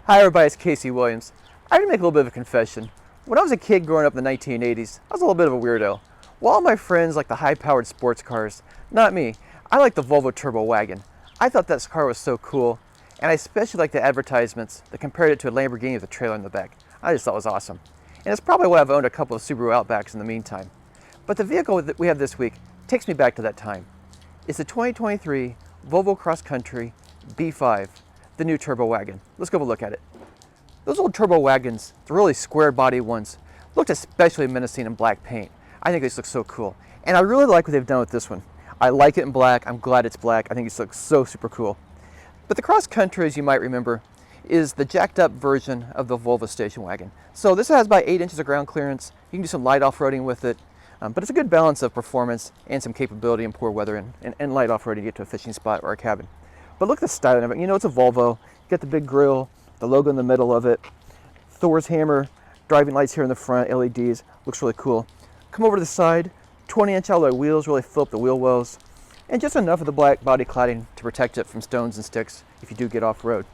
Hi everybody, it's Casey Williams. I have to make a little bit of a confession. When I was a kid growing up in the 1980s, I was a little bit of a weirdo. While all my friends liked the high-powered sports cars, not me. I liked the Volvo Turbo Wagon. I thought that car was so cool, and I especially liked the advertisements that compared it to a Lamborghini with a trailer in the back. I just thought it was awesome. And it's probably why I've owned a couple of Subaru Outbacks in the meantime. But the vehicle that we have this week takes me back to that time. It's the 2023 Volvo Cross Country B5, the new turbo wagon. Let's go have a look at it. Those old turbo wagons, the really square body ones, looked especially menacing in black paint. I think this looks so cool. And I really like what they've done with this one. I like it in black. I'm glad it's black. I think it looks so super cool. But the Cross Country, as you might remember, is the jacked up version of the Volvo station wagon. So this has about 8 inches of ground clearance. You can do some light off-roading with it. But it's a good balance of performance and some capability in poor weather and light off-roading to get to a fishing spot or a cabin. But look at the styling of it. You know, it's a Volvo. You got the big grille, the logo in the middle of it, Thor's hammer, driving lights here in the front, LEDs. Looks really cool. Come over to the side, 20-inch alloy wheels really fill up the wheel wells, and just enough of the black body cladding to protect it from stones and sticks if you do get off-road.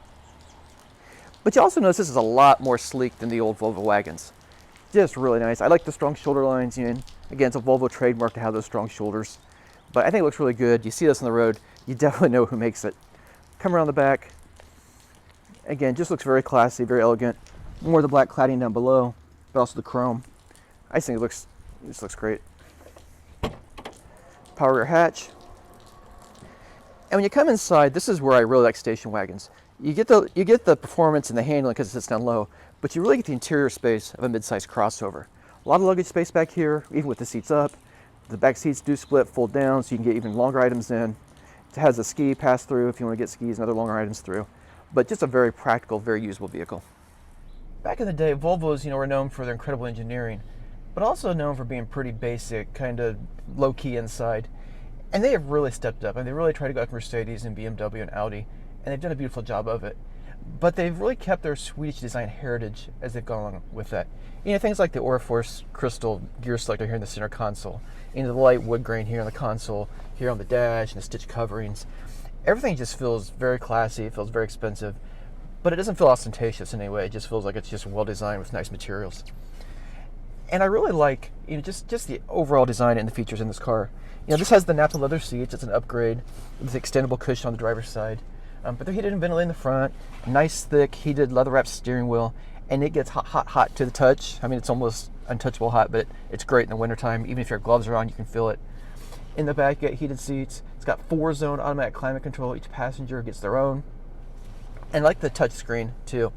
But you also notice this is a lot more sleek than the old Volvo wagons. Just really nice. I like the strong shoulder lines. Again, it's a Volvo trademark to have those strong shoulders. But I think it looks really good. You see this on the road, you definitely know who makes it. Come around the back. Again, just looks very classy, very elegant. More of the black cladding down below, but also the chrome. I just think this looks great. Power rear hatch. And when you come inside, this is where I really like station wagons. You get the performance and the handling because it sits down low, but you really get the interior space of a mid-size crossover. A lot of luggage space back here, even with the seats up. The back seats do split, fold down, so you can get even longer items in. It has a ski pass-through if you want to get skis and other longer items through. But just a very practical, very usable vehicle. Back in the day, Volvos, were known for their incredible engineering, but also known for being pretty basic, kind of low-key inside. And they have really stepped up, and they really try to go after Mercedes and BMW and Audi, and they've done a beautiful job of it. But they've really kept their Swedish design heritage as they've gone along with that. Things like the Oriforce crystal gear selector here in the center console, the light wood grain here on the console, here on the dash, and the stitched coverings. Everything just feels very classy, it feels very expensive, but it doesn't feel ostentatious in any way. It just feels like it's just well designed with nice materials. And I really like, just the overall design and the features in this car. This has the Nappa leather seats. It's an upgrade with the extendable cushion on the driver's side. But they're heated and ventilated in the front. Nice, thick, heated, leather-wrapped steering wheel. And it gets hot, hot, hot to the touch. I mean, it's almost untouchable hot, but it's great in the wintertime. Even if your gloves are on, you can feel it. In the back, you get heated seats. It's got 4-zone automatic climate control. Each passenger gets their own. And I like the touch screen, too.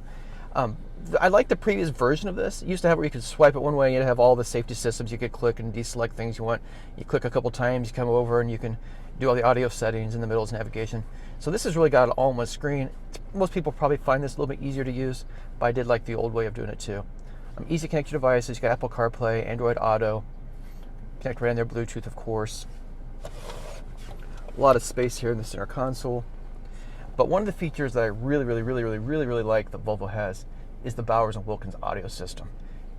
I like the previous version of this. It used to have where you could swipe it one way and you'd have all the safety systems. You could click and deselect things you want. You click a couple times, you come over and you can do all the audio settings in the middle as navigation. So this has really got it all on one screen. Most people probably find this a little bit easier to use, but I did like the old way of doing it too. Easy connect your devices. You got Apple CarPlay, Android Auto, connect right in there, Bluetooth of course. A lot of space here in the center console. But one of the features that I really like that Volvo has is the Bowers & Wilkins audio system.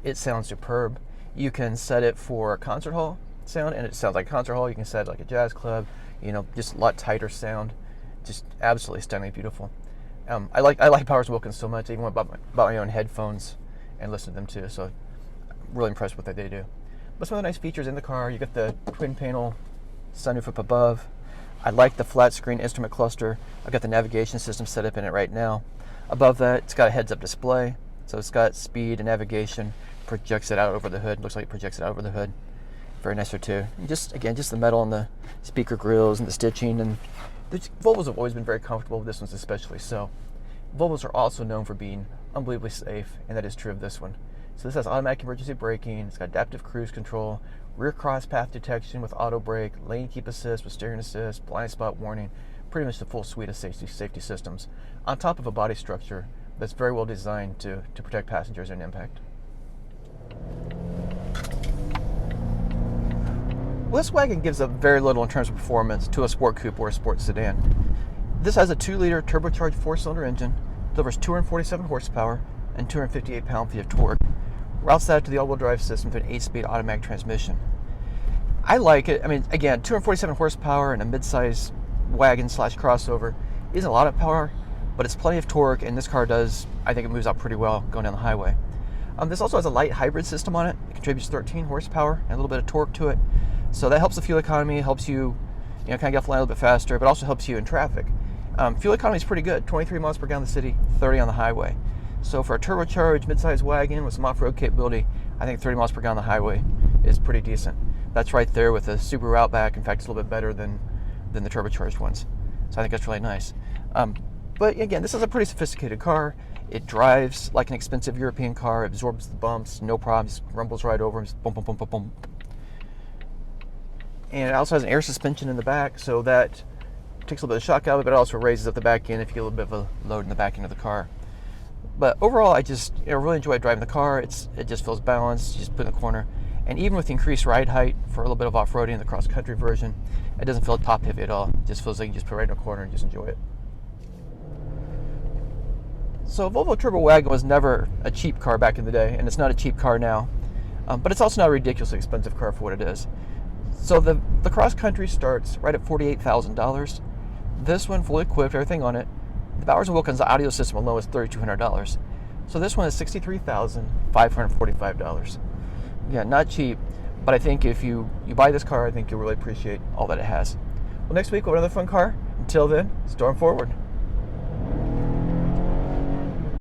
It sounds superb. You can set it for concert hall sound, and it sounds like a concert hall. You can set it like a jazz club, just a lot tighter sound. Just absolutely stunningly beautiful. I like Bowers & Wilkins so much. I even went bought my own headphones and listened to them too. So I'm really impressed with what they do. But some of the nice features in the car, you got the twin panel sunroof up above. I like the flat screen instrument cluster. I've got the navigation system set up in it right now. Above that, it's got a heads-up display, so it's got speed and navigation. Projects it out over the hood. Looks like it projects it out over the hood. Very nice too. And just the metal on the speaker grills and the stitching, and the Volvos have always been very comfortable. This one's especially so. Volvos are also known for being unbelievably safe, and that is true of this one. So this has automatic emergency braking. It's got adaptive cruise control, rear cross path detection with auto brake, lane keep assist with steering assist, blind spot warning. Pretty much the full suite of safety systems on top of a body structure that's very well designed to protect passengers in impact. Well, this wagon gives up very little in terms of performance to a sport coupe or a sports sedan. This has a 2-liter turbocharged 4-cylinder engine, delivers 247 horsepower and 258 pound-feet of torque. Routes that to the all-wheel drive system to an 8-speed automatic transmission. I like it. I mean, again, 247 horsepower and a mid-size wagon/crossover isn't a lot of power, but it's plenty of torque, and this car does, I think it moves out pretty well going down the highway. This also has a light hybrid system on it. It contributes 13 horsepower and a little bit of torque to it. So that helps the fuel economy, helps you, kind of get off the line a little bit faster, but also helps you in traffic. Fuel economy is pretty good, 23 miles per gallon in the city, 30 on the highway. So for a turbocharged midsize wagon with some off-road capability, I think 30 miles per gallon on the highway is pretty decent. That's right there with the Subaru Outback. In fact, it's a little bit better than the turbocharged ones. So I think that's really nice. But again, this is a pretty sophisticated car. It drives like an expensive European car, absorbs the bumps, no problems, rumbles right over them, boom, boom, boom, boom, boom. And it also has an air suspension in the back, so that takes a little bit of shock out of it, but it also raises up the back end if you get a little bit of a load in the back end of the car. But overall, I just really enjoy driving the car. It just feels balanced. You just put in the corner. And even with the increased ride height for a little bit of off-roading in the cross-country version, it doesn't feel top heavy at all. It just feels like you just put it right in the corner and just enjoy it. So Volvo Turbo Wagon was never a cheap car back in the day, and it's not a cheap car now. But it's also not a ridiculously expensive car for what it is. So the cross-country starts right at $48,000. This one, fully equipped, everything on it. The Bowers & Wilkins audio system alone is $3,200. So this one is $63,545. Yeah, not cheap, but I think if you buy this car, I think you'll really appreciate all that it has. Well, next week we'll have another fun car. Until then, storm forward.